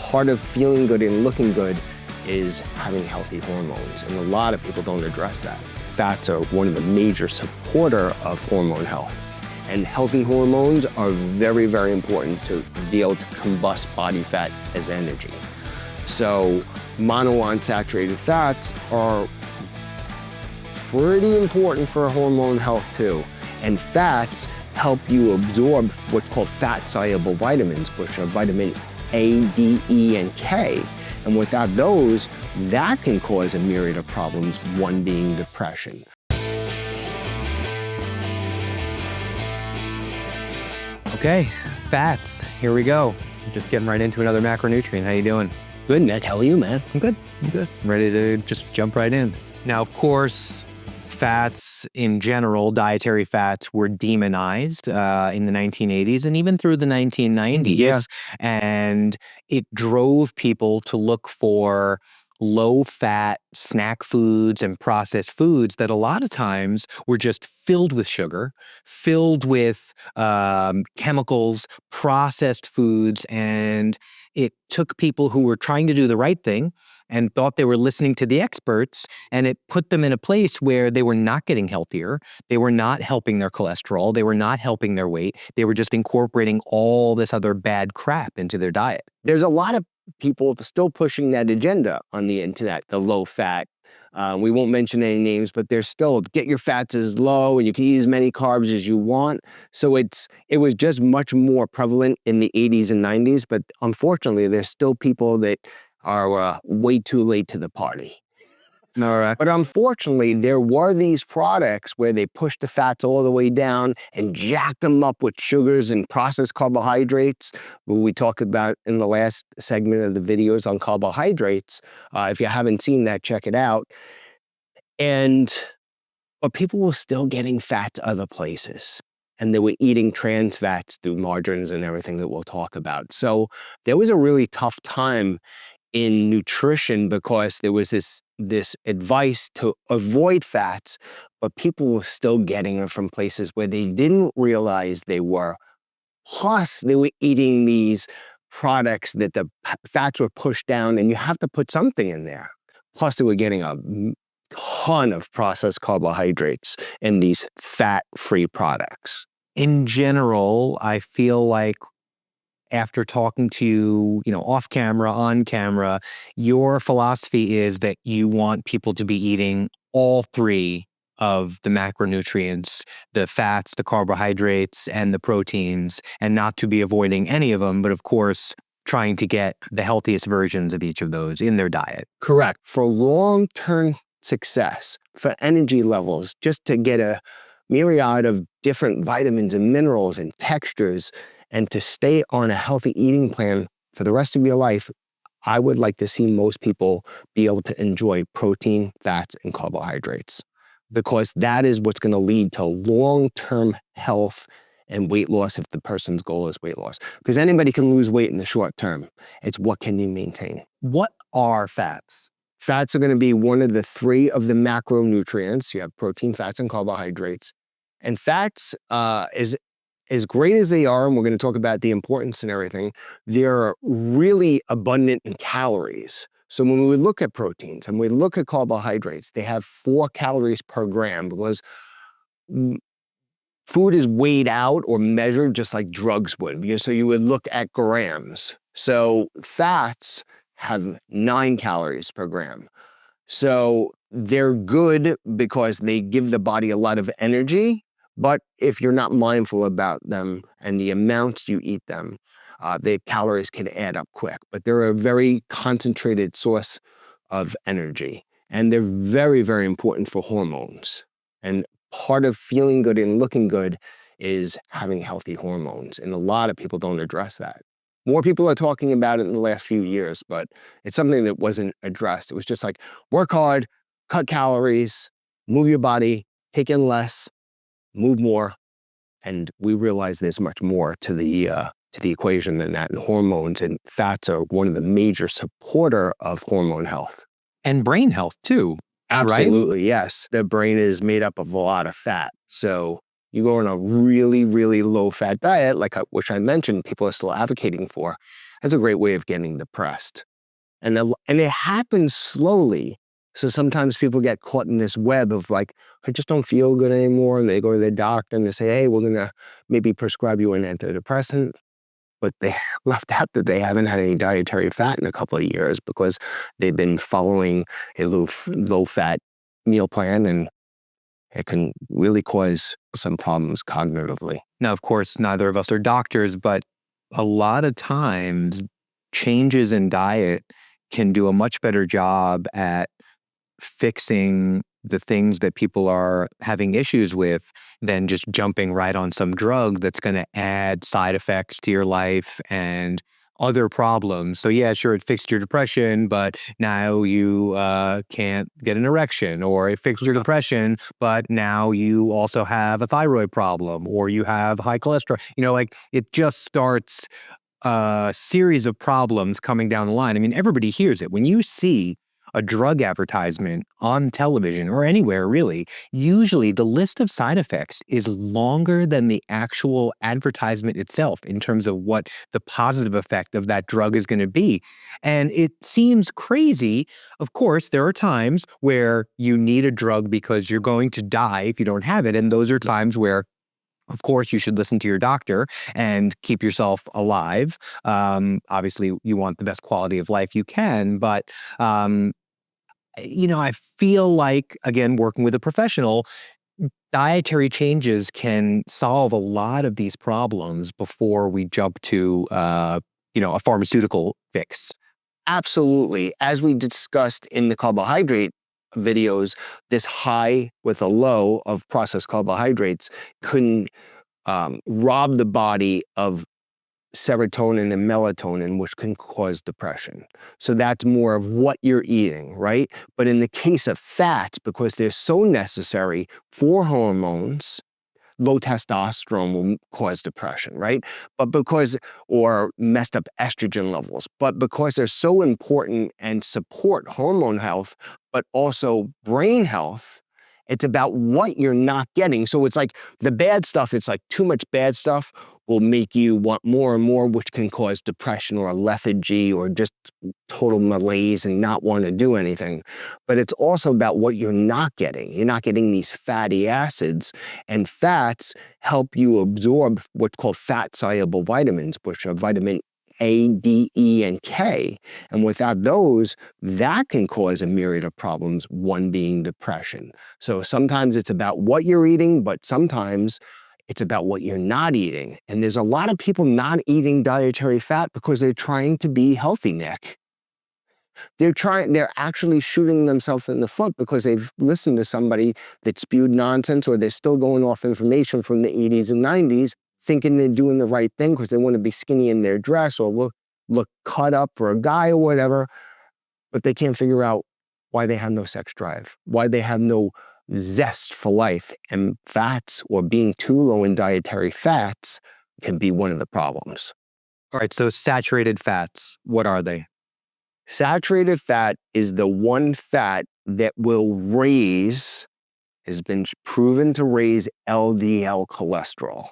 part of feeling good and looking good is having healthy hormones, and a lot of people don't address that. Fats are one of the major supporter of hormone health, and healthy hormones are very, very important to be able to combust body fat as energy. So monounsaturated fats are pretty important for hormone health too, and fats help you absorb what's called fat-soluble vitamins, which are vitamin A, D, E, and K. And without those, that can cause a myriad of problems, one being depression. Okay, fats, here we go. Just getting right into another macronutrient. How you doing? Good, Nick. How are you, man? I'm good. I'm ready to just jump right in. Now, of course, fats in general, dietary fats, were demonized in the 1980s and even through the 1990s. Yeah. And it drove people to look for low-fat snack foods and processed foods that a lot of times were just filled with sugar, filled with chemicals, processed foods, and it took people who were trying to do the right thing and thought they were listening to the experts, and it put them in a place where they were not getting healthier, they were not helping their cholesterol, they were not helping their weight, they were just incorporating all this other bad crap into their diet. There's a lot of people still pushing that agenda on the internet, the low fat. We won't mention any names, but they're still, get your fats as low and you can eat as many carbs as you want. So it was just much more prevalent in the 80s and 90s, but unfortunately, there's still people that are way too late to the party. All right. But unfortunately, there were these products where they pushed the fats all the way down and jacked them up with sugars and processed carbohydrates. What we talked about in the last segment of the videos on carbohydrates. If you haven't seen that, check it out. But people were still getting fat to other places. And they were eating trans fats through margarines and everything that we'll talk about. So there was a really tough time in nutrition because there was this advice to avoid fats, but people were still getting it from places where they didn't realize they were. Plus, they were eating these products that the fats were pushed down, and you have to put something in there. Plus, they were getting a ton of processed carbohydrates in these fat-free products. In general, I feel like after talking to you, off camera, on camera, your philosophy is that you want people to be eating all three of the macronutrients, the fats, the carbohydrates, and the proteins, and not to be avoiding any of them, but of course, trying to get the healthiest versions of each of those in their diet. Correct. For long-term success, for energy levels, just to get a myriad of different vitamins and minerals and textures, and to stay on a healthy eating plan for the rest of your life, I would like to see most people be able to enjoy protein, fats, and carbohydrates, because that is what's going to lead to long-term health and weight loss if the person's goal is weight loss. Because anybody can lose weight in the short term. It's what can you maintain. What are fats? Fats are going to be one of the three of the macronutrients. You have protein, fats, and carbohydrates. And fats is as great as they are, and we're going to talk about the importance and everything, they're really abundant in calories. So when we look at proteins and we look at carbohydrates, they have 4 calories per gram because food is weighed out or measured just like drugs would. So you would look at grams. So fats have 9 calories per gram. So they're good because they give the body a lot of energy. But if you're not mindful about them and the amounts you eat them, the calories can add up quick. But they're a very concentrated source of energy. And they're very, very important for hormones. And part of feeling good and looking good is having healthy hormones. And a lot of people don't address that. More people are talking about it in the last few years, but it's something that wasn't addressed. It was just like, work hard, cut calories, move your body, take in less, move more, and we realize there's much more to the equation than that. And hormones and fats are one of the major supporter of hormone health. And brain health too, Absolutely, right? Yes. The brain is made up of a lot of fat. So you go on a really, really low-fat diet, which I mentioned people are still advocating for, That's a great way of getting depressed. And it happens slowly. So sometimes people get caught in this web of like, I just don't feel good anymore. And they go to their doctor and they say, hey, we're going to maybe prescribe you an antidepressant. But they left out that they haven't had any dietary fat in a couple of years because they've been following a low-fat meal plan, and it can really cause some problems cognitively. Now, of course, neither of us are doctors, but a lot of times changes in diet can do a much better job at fixing the things that people are having issues with than just jumping right on some drug that's going to add side effects to your life and other problems. So yeah, sure, it fixed your depression, but now you can't get an erection, or it fixed your depression, but now you also have a thyroid problem, or you have high cholesterol. Like it just starts a series of problems coming down the line. I mean, everybody hears it. When you see a drug advertisement on television or anywhere really, usually the list of side effects is longer than the actual advertisement itself in terms of what the positive effect of that drug is going to be. And it seems crazy. Of course, there are times where you need a drug because you're going to die if you don't have it. And those are times where, of course, you should listen to your doctor and keep yourself alive. Obviously, you want the best quality of life you can, but I feel like, again, working with a professional, dietary changes can solve a lot of these problems before we jump to, a pharmaceutical fix. Absolutely. As we discussed in the carbohydrate videos, this high with a low of processed carbohydrates can rob the body of serotonin and melatonin, which can cause depression. So that's more of what you're eating, right? But in the case of fats, because they're so necessary for hormones, low testosterone will cause depression, right? Or messed up estrogen levels. But because they're so important and support hormone health, but also brain health, it's about what you're not getting. So it's like the bad stuff, it's like too much bad stuff will make you want more and more, which can cause depression or lethargy or just total malaise and not want to do anything. But it's also about what you're not getting. You're not getting these fatty acids, and fats help you absorb what's called fat-soluble vitamins, which are vitamin A, D, E, and K. And without those, that can cause a myriad of problems, one being depression. So sometimes it's about what you're eating, but sometimes it's about what you're not eating. And there's a lot of people not eating dietary fat because they're trying to be healthy, Nick. They're actually shooting themselves in the foot because they've listened to somebody that spewed nonsense, or they're still going off information from the 80s and 90s, thinking they're doing the right thing because they want to be skinny in their dress or look cut up for a guy or whatever, but they can't figure out why they have no sex drive, why they have no zest for life. And fats, or being too low in dietary fats, can be one of the problems. All right, so saturated fats, what are they? Saturated fat is the one fat that has been proven to raise LDL cholesterol.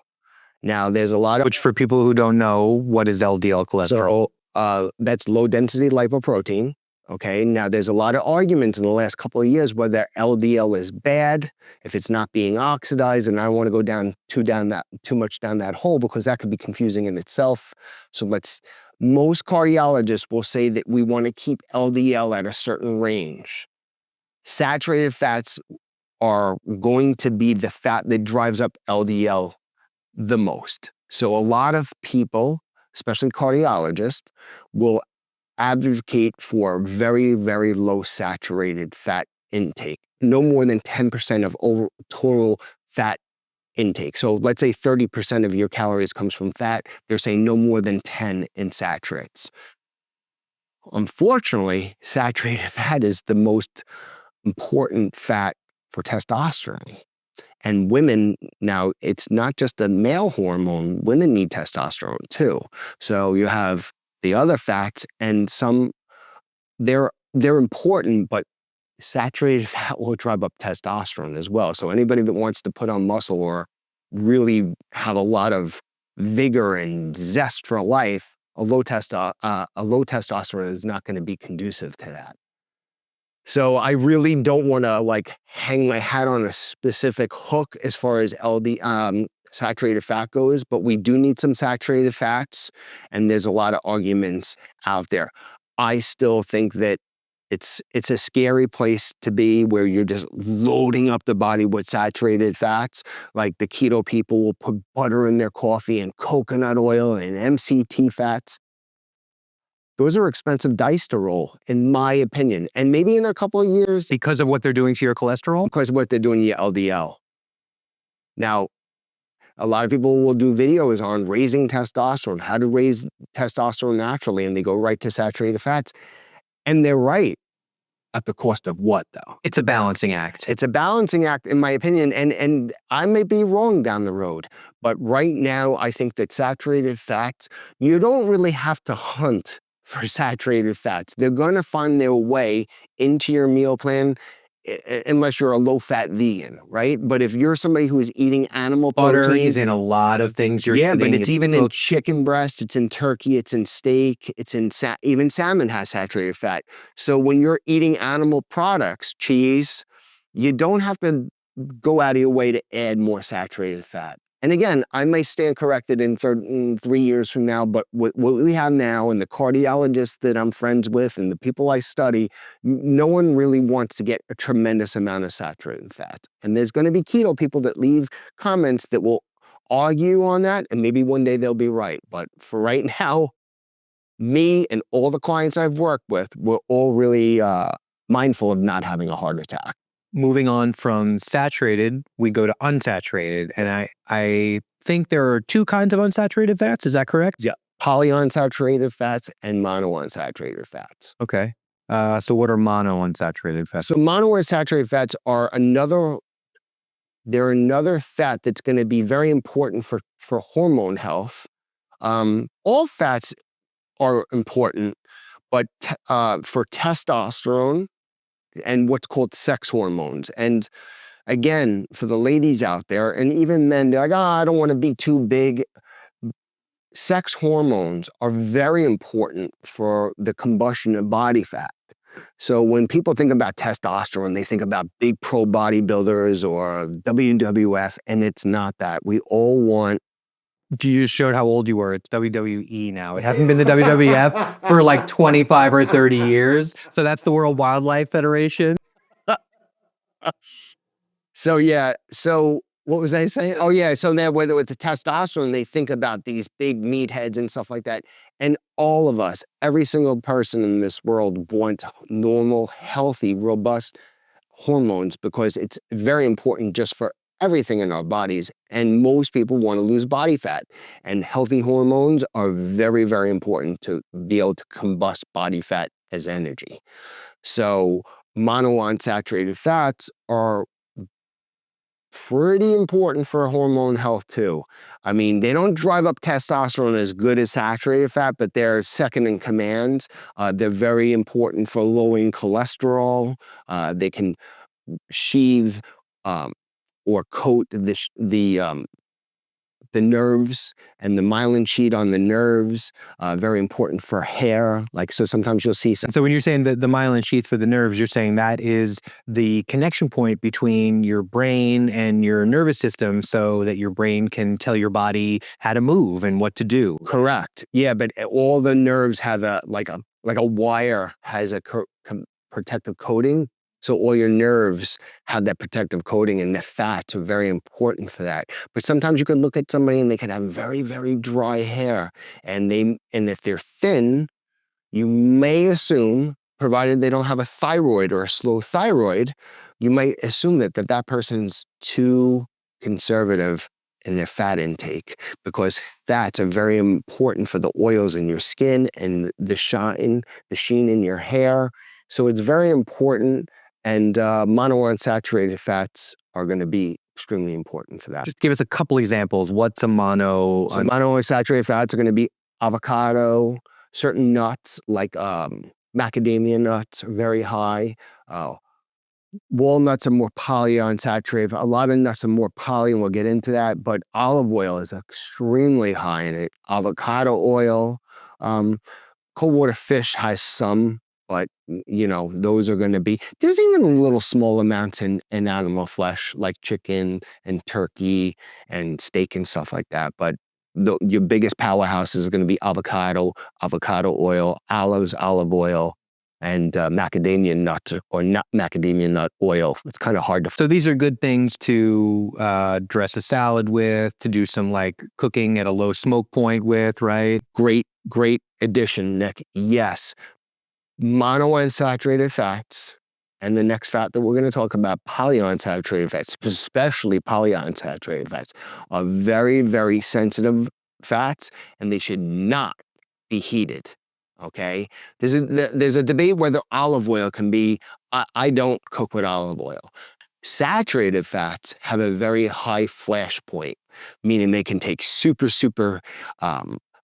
Now, there's a lot of... Which, for people who don't know, what is LDL cholesterol? So, that's low-density lipoprotein. Okay, now there's a lot of arguments in the last couple of years whether LDL is bad, if it's not being oxidized, and I don't want to go too much down that hole because that could be confusing in itself. So most cardiologists will say that we want to keep LDL at a certain range. Saturated fats are going to be the fat that drives up LDL the most. So a lot of people, especially cardiologists, will advocate for very, very low saturated fat intake, no more than 10% of total fat intake. So let's say 30% of your calories comes from fat. They're saying no more than 10 in saturates. Unfortunately, saturated fat is the most important fat for testosterone. And women, now, it's not just a male hormone. Women need testosterone too. So you have the other fats, and they're important, but saturated fat will drive up testosterone as well. So anybody that wants to put on muscle or really have a lot of vigor and zest for life, a low testosterone is not going to be conducive to that. So I really don't want to like hang my hat on a specific hook as far as saturated fat goes, but we do need some saturated fats, and there's a lot of arguments out there. I still think that it's a scary place to be where you're just loading up the body with saturated fats. Like the keto people will put butter in their coffee and coconut oil and MCT fats. Those are expensive dice to roll, in my opinion. And maybe in a couple of years, Because of what they're doing to your cholesterol? because of what they're doing to your LDL. Now, a lot of people will do videos on raising testosterone, how to raise testosterone naturally, and they go right to saturated fats. And they're right. At the cost of what, though? It's a balancing act. It's a balancing act, in my opinion, and I may be wrong down the road, but right now, I think that saturated fats, you don't really have to hunt for saturated fats. They're going to find their way into your meal plan unless you're a low-fat vegan, right? But if you're somebody who is eating animal Butter protein, is in a lot of things you're yeah, eating. but it's even in chicken breast, it's in turkey, it's in steak, it's in even salmon has saturated fat. So when you're eating animal products, cheese, you don't have to go out of your way to add more saturated fat. And again, I may stand corrected in 3 years from now, but what we have now and the cardiologists that I'm friends with and the people I study, no one really wants to get a tremendous amount of saturated fat. And there's going to be keto people that leave comments that will argue on that, and maybe one day they'll be right. But for right now, me and all the clients I've worked with, we're all really mindful of not having a heart attack. Moving on from saturated, we go to unsaturated. And I think there are two kinds of unsaturated fats. Is that correct? Yeah. Polyunsaturated fats and monounsaturated fats. Okay. So what are monounsaturated fats? So monounsaturated fats are another fat that's going to be very important for hormone health. All fats are important, but for testosterone and what's called sex hormones. And again, for the ladies out there, and even men, they're like, oh, I don't want to be too big. Sex hormones are very important for the combustion of body fat. So when people think about testosterone, they think about big pro bodybuilders or WWF, and it's not that. We all want. You just showed how old you were. It's WWE now. It hasn't been the WWF for like 25 or 30 years. So that's the World Wildlife Federation. So yeah, so what was I saying? Oh yeah, so then with the testosterone, they think about these big meatheads and stuff like that. And all of us, every single person in this world wants normal, healthy, robust hormones because it's very important just for everything in our bodies. And most people want to lose body fat. And healthy hormones are very, very important to be able to combust body fat as energy. So monounsaturated fats are pretty important for hormone health too. I mean, they don't drive up testosterone as good as saturated fat, but they're second in command. They're very important for lowering cholesterol. They can sheathe or coat the nerves and the myelin sheet on the nerves, very important for hair. Like, so sometimes you'll see some. So when you're saying the myelin sheath for the nerves, you're saying that is the connection point between your brain and your nervous system so that your brain can tell your body how to move and what to do. Correct. Yeah, but all the nerves have like a wire has a protective coating. So all your nerves have that protective coating, and the fats are very important for that. But sometimes you can look at somebody and they can have very, very dry hair. And if they're thin, you may assume, provided they don't have a thyroid or a slow thyroid, you might assume that person's too conservative in their fat intake, because fats are very important for the oils in your skin and the sheen in your hair. So it's very important. And monounsaturated fats are going to be extremely important for that. Just give us a couple examples. What's a mono? So monounsaturated fats are going to be avocado, certain nuts like macadamia nuts are very high. Walnuts are more polyunsaturated. A lot of nuts are more poly, and we'll get into that. But olive oil is extremely high in it. Avocado oil, Cold water fish has some, but those are going to be, there's even little small amounts in animal flesh, like chicken and turkey and steak and stuff like that. But your biggest powerhouses are going to be avocado oil, aloes, olive oil, and macadamia nut or not macadamia nut oil. It's kind of hard to. So these are good things to dress a salad with, to do some like cooking at a low smoke point with, right? Great addition, Nick. Yes. Monounsaturated fats, and the next fat that we're going to talk about, polyunsaturated fats, especially polyunsaturated fats, are very, very sensitive fats, and they should not be heated. Okay? There's a debate whether olive oil can be, I don't cook with olive oil. Saturated fats have a very high flash point, meaning they can take super, super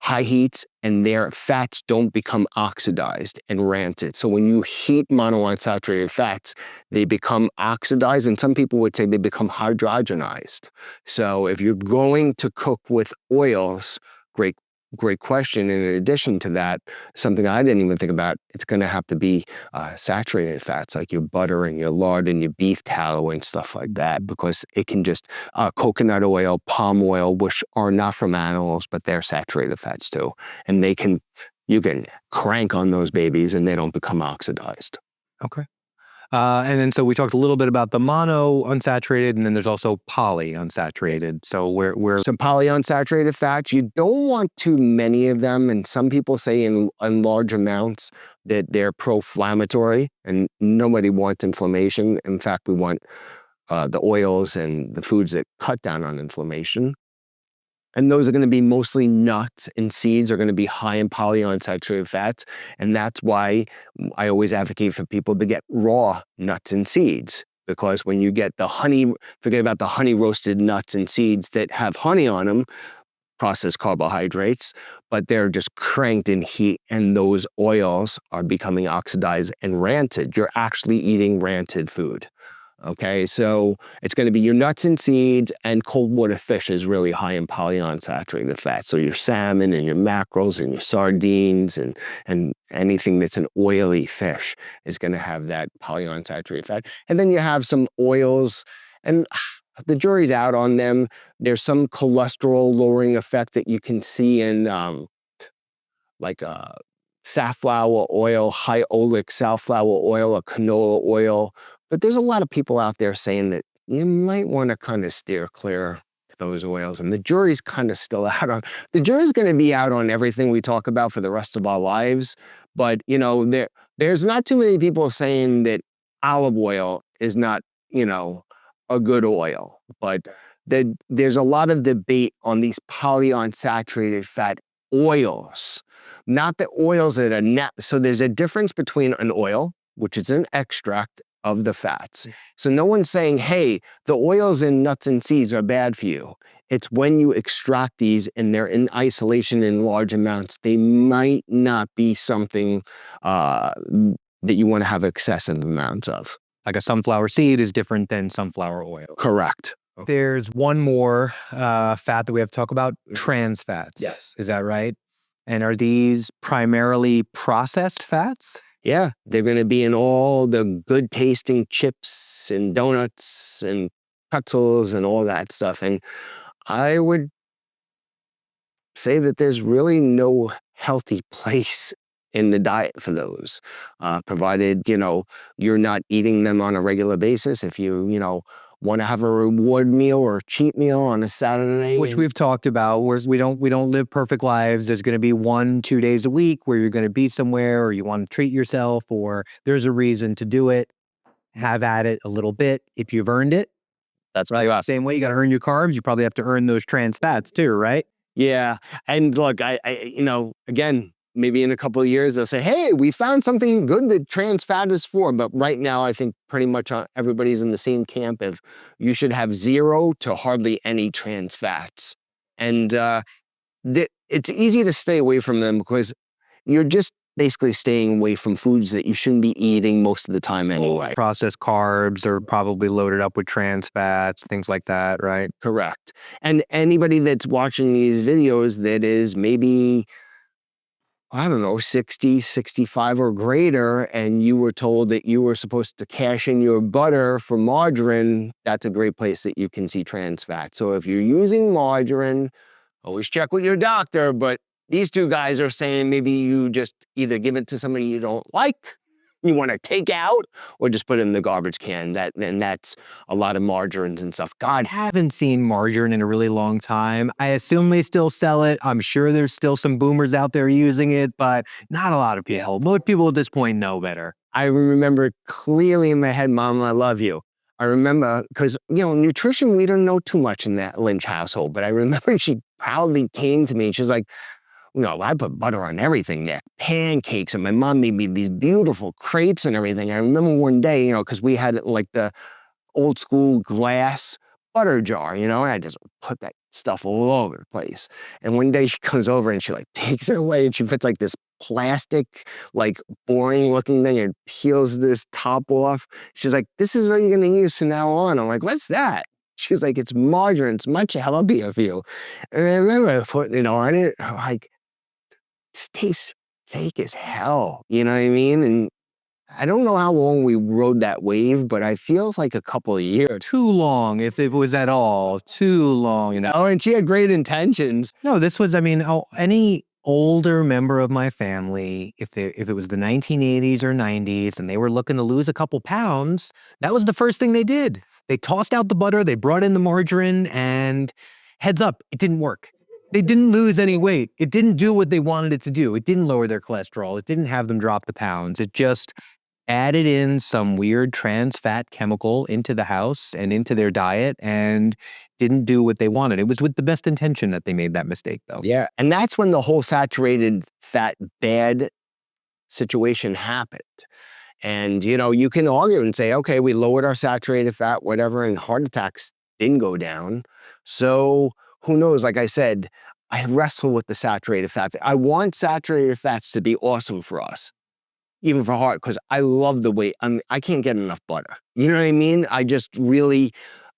high heats, and their fats don't become oxidized and rancid. So when you heat monounsaturated fats, they become oxidized, and some people would say they become hydrogenized. So if you're going to cook with oils, great question. And in addition to that, something I didn't even think about, it's going to have to be saturated fats, like your butter and your lard and your beef tallow and stuff like that, because it can just, coconut oil, palm oil, which are not from animals, but they're saturated fats too. And you can crank on those babies and they don't become oxidized. Okay. And then so we talked a little bit about the monounsaturated, and then there's also polyunsaturated. So So polyunsaturated fats, you don't want too many of them, and some people say in large amounts that they're pro-inflammatory, and nobody wants inflammation. In fact, we want the oils and the foods that cut down on inflammation. And those are going to be mostly nuts, and seeds are going to be high in polyunsaturated fats. And that's why I always advocate for people to get raw nuts and seeds. Because when you get the honey, forget about the honey roasted nuts and seeds that have honey on them, processed carbohydrates, but they're just cranked in heat, and those oils are becoming oxidized and rancid. You're actually eating rancid food. Okay, so it's going to be your nuts and seeds, and cold water fish is really high in polyunsaturated fat. So your salmon and your mackerels and your sardines and anything that's an oily fish is going to have that polyunsaturated fat. And then you have some oils, and the jury's out on them. There's some cholesterol lowering effect that you can see in safflower oil, high oleic safflower oil, or canola oil. But there's a lot of people out there saying that you might want to kind of steer clear of those oils. And the jury's kind of still out on, the jury's going to be out on everything we talk about for the rest of our lives. But, there's not too many people saying that olive oil is not, a good oil. But there's a lot of debate on these polyunsaturated fat oils, not the oils that are net. So there's a difference between an oil, which is an extract of the fats. So no one's saying, hey, the oils in nuts and seeds are bad for you. It's when you extract these and they're in isolation in large amounts, they might not be something that you want to have excessive amounts of. Like a sunflower seed is different than sunflower oil. Correct. There's one more fat that we have to talk about, trans fats. Yes. Is that right? And are these primarily processed fats? Yeah, they're going to be in all the good tasting chips and donuts and pretzels and all that stuff. And I would say that there's really no healthy place in the diet for those, provided, you're not eating them on a regular basis. If you, want to have a reward meal or a cheat meal on a Saturday. Which we've talked about, where we don't live perfect lives. There's going to be 1-2 days a week where you're going to be somewhere, or you want to treat yourself, or there's a reason to do it. Have at it a little bit if you've earned it. That's right. Same way you got to earn your carbs, you probably have to earn those trans fats too, right? Yeah. And look, I again, maybe in a couple of years, they'll say, hey, we found something good that trans fat is for. But right now, I think pretty much everybody's in the same camp of you should have 0 to hardly any trans fats. And it's easy to stay away from them because you're just basically staying away from foods that you shouldn't be eating most of the time anyway. Processed carbs are probably loaded up with trans fats, things like that, right? Correct. And anybody that's watching these videos that is maybe I don't know, 60, 65 or greater, and you were told that you were supposed to cash in your butter for margarine, that's a great place that you can see trans fat. So if you're using margarine, always check with your doctor, but these two guys are saying maybe you just either give it to somebody you don't like, you want to take out, or just put it in the garbage can. And that's a lot of margarines and stuff. God, Haven't seen margarine in a really long time. I assume they still sell it. I'm sure there's still some boomers out there using it, but not a lot of people. Most people at this point know better. I remember clearly in my head, Mom, I love you. I remember, because, nutrition, we don't know too much in that Lynch household, but I remember she proudly came to me and she's like, I put butter on everything, Nick. Pancakes, and my mom made me these beautiful crepes and everything. I remember one day, because we had like the old school glass butter jar, and I just put that stuff all over the place. And one day she comes over and she like takes it away and she puts like this plastic, like boring looking thing and peels this top off. She's like, this is what you're gonna use from now on. I'm like, what's that? She's like, it's margarine, it's much healthier for you. And I remember putting it on it, I'm like, this tastes fake as hell, you know what I mean? And I don't know how long we rode that wave, but I feel like a couple of years. Too long, if it was at all. Too long, Oh, and she had great intentions. No, this was, any older member of my family, if it was the 1980s or 90s and they were looking to lose a couple pounds, that was the first thing they did. They tossed out the butter, they brought in the margarine, and heads up, it didn't work. They didn't lose any weight. It didn't do what they wanted it to do. It didn't lower their cholesterol. It didn't have them drop the pounds. It just added in some weird trans fat chemical into the house and into their diet and didn't do what they wanted. It was with the best intention that they made that mistake, though. Yeah, and that's when the whole saturated fat bad situation happened. And, you can argue and say, okay, we lowered our saturated fat, whatever, and heart attacks didn't go down. So who knows? Like I said, I wrestle with the saturated fat. I want saturated fats to be awesome for us, even for heart, because I love the way, I can't get enough butter. You know what I mean? I just really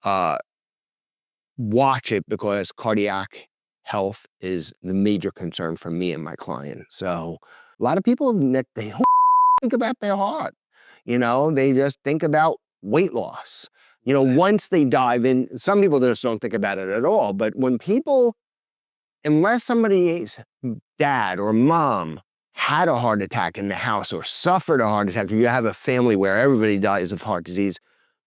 watch it because cardiac health is the major concern for me and my clients. So a lot of people, they don't think about their heart. They just think about weight loss. Once they dive in, some people just don't think about it at all. But when people, unless somebody's dad or mom had a heart attack in the house or suffered a heart attack, you have a family where everybody dies of heart disease,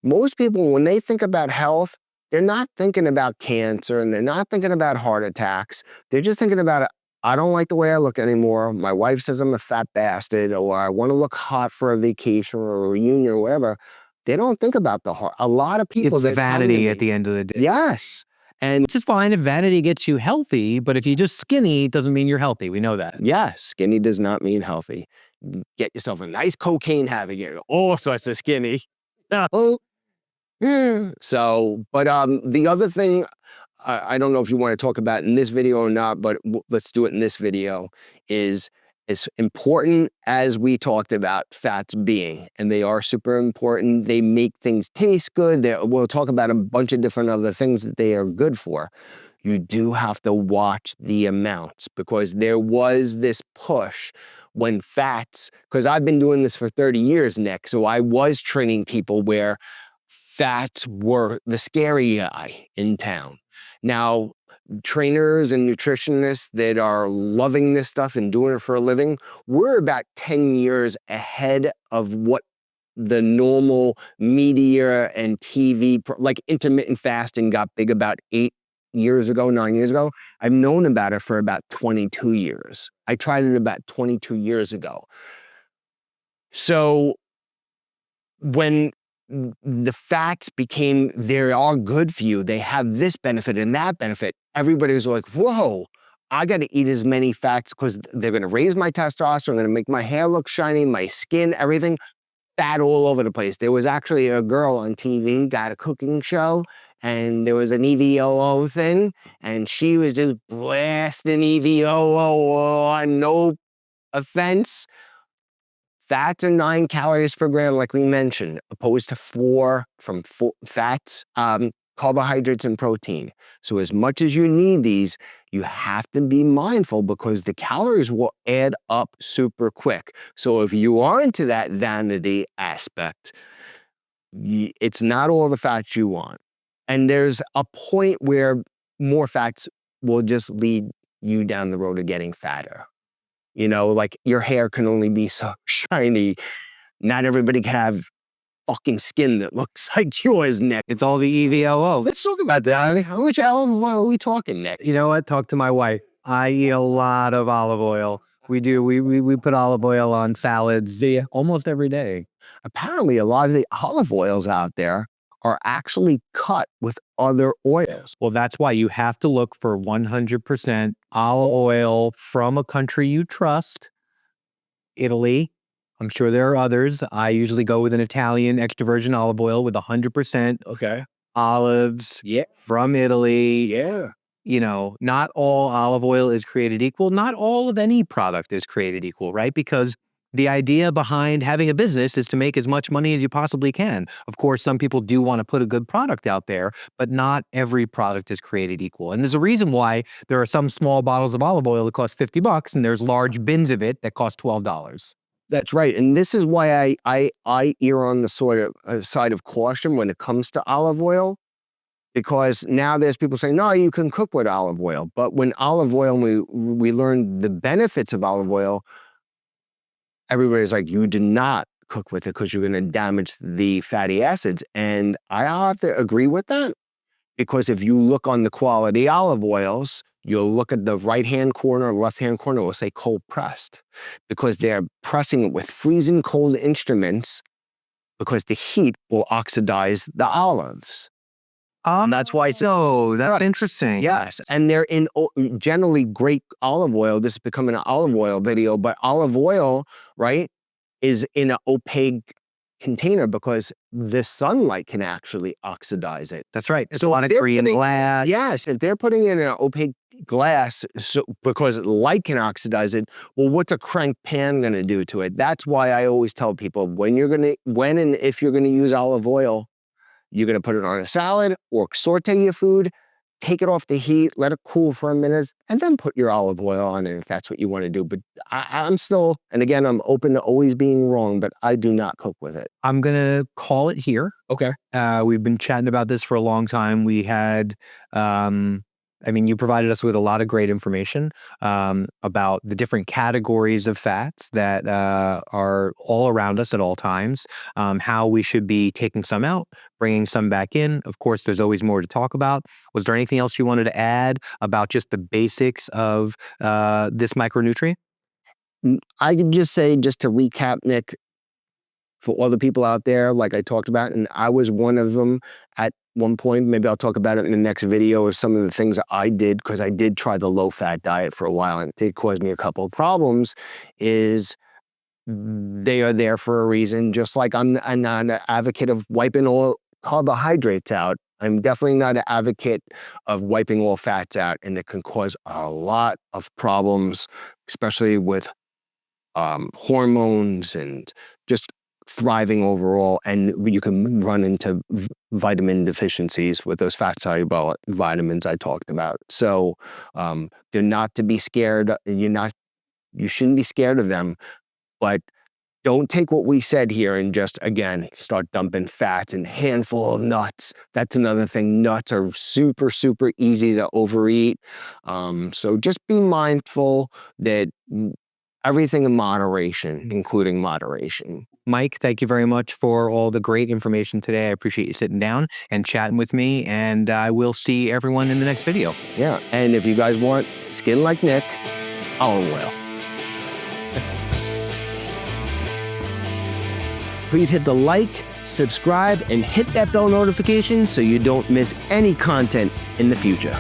most people, when they think about health, they're not thinking about cancer and they're not thinking about heart attacks. They're just thinking about, I don't like the way I look anymore. My wife says I'm a fat bastard, or I want to look hot for a vacation or a reunion or whatever. They don't think about the heart. A lot of people, it's vanity at the end of the day. Yes. And which is fine if vanity gets you healthy, but if you're just skinny, it doesn't mean you're healthy. We know that. Yes, skinny does not mean healthy. Get yourself a nice cocaine habit. You're all sorts of skinny. So, but the other thing, I don't know if you want to talk about in this video or not, but let's do it in this video, is as important as we talked about fats being, and they are super important. They make things taste good. We'll talk about a bunch of different other things that they are good for. You do have to watch the amounts, because there was this push when fats, because I've been doing this for 30 years, Nick, so I was training people where fats were the scary guy in town. Now, trainers and nutritionists that are loving this stuff and doing it for a living, we're about 10 years ahead of what the normal media and TV, like intermittent fasting got big about 9 years ago. I've known about it for about 22 years. I tried it about 22 years ago. So when the fats became, they are good for you, they have this benefit and that benefit, everybody was like, whoa, I got to eat as many fats because they're going to raise my testosterone, going to make my hair look shiny, my skin, everything, fat all over the place. There was actually a girl on TV, got a cooking show, and there was an EVOO thing, and she was just blasting EVOO on, no offense. Fats are 9 calories per gram, like we mentioned, opposed to 4 from fats, carbohydrates, and protein. So as much as you need these, you have to be mindful because the calories will add up super quick. So if you are into that vanity aspect, it's not all the fats you want. And there's a point where more fats will just lead you down the road of getting fatter. You know, like your hair can only be so shiny. Not everybody can have fucking skin that looks like yours, Nick. It's all the EVOO. Let's talk about that. How much olive oil are we talking, Nick? You know what? Talk to my wife. I eat a lot of olive oil. We do. We put olive oil on salads almost every day. Apparently, a lot of the olive oils out there are actually cut with other oils. Well, that's why you have to look for 100% olive oil from a country you trust. Italy. I'm sure there are others. I usually go with an Italian extra virgin olive oil with 100% olives from Italy. Yeah. You know, not all olive oil is created equal. Not all of any product is created equal, right? Because the idea behind having a business is to make as much money as you possibly can. Of course, some people do want to put a good product out there, but not every product is created equal. And there's a reason why there are some small bottles of olive oil that cost $50 and there's large bins of it that cost $12. That's right. And this is why I err on the side of caution when it comes to olive oil. Because now there's people saying, no, you can cook with olive oil. But when olive oil, we learned the benefits of olive oil, everybody's like, you do not cook with it because you're going to damage the fatty acids. And I have to agree with that. Because if you look on the quality olive oils, you'll look at the right-hand corner or left-hand corner, it will say cold pressed. Because they're pressing it with freezing cold instruments because the heat will oxidize the olives. That's why. So that's interesting. Yes, and they're in generally great olive oil. This is becoming an olive oil video, but olive oil, right, is in an opaque container because the sunlight can actually oxidize it. That's right. It's So a lot of they're Korean putting- glass. Yes, if they're putting it in an opaque glass because light can oxidize it, well, what's a crank pan going to do to it? That's why I always tell people when and if you're going to use olive oil, you're going to put it on a salad or saute your food, take it off the heat, let it cool for a minute, and then put your olive oil on it if that's what you want to do. But I'm still, and again, I'm open to always being wrong, but I do not cook with it. I'm going to call it here. Okay. We've been chatting about this for a long time. We had, you provided us with a lot of great information about the different categories of fats that are all around us at all times, how we should be taking some out, bringing some back in. Of course, there's always more to talk about. Was there anything else you wanted to add about just the basics of this micronutrient? I could just say, just to recap, Nick, for all the people out there, like I talked about, and I was one of them at one point. Maybe I'll talk about it in the next video of some of the things that I did, because I did try the low-fat diet for a while, and it did cause me a couple of problems, is they are there for a reason. Just like I'm not an advocate of wiping all carbohydrates out, I'm definitely not an advocate of wiping all fats out, and it can cause a lot of problems, especially with hormones and just thriving overall, and you can run into vitamin deficiencies with those fat-soluble vitamins I talked about. So they're not to be scared. You shouldn't be scared of them, but don't take what we said here and just, again, start dumping fats and handful of nuts. That's another thing. Nuts are super, super easy to overeat. So just be mindful that everything in moderation, including moderation. Mike, thank you very much for all the great information today. I appreciate you sitting down and chatting with me, and I will see everyone in the next video. Yeah, and if you guys want skin like Nick, olive oil. Please hit the like, subscribe, and hit that bell notification so you don't miss any content in the future.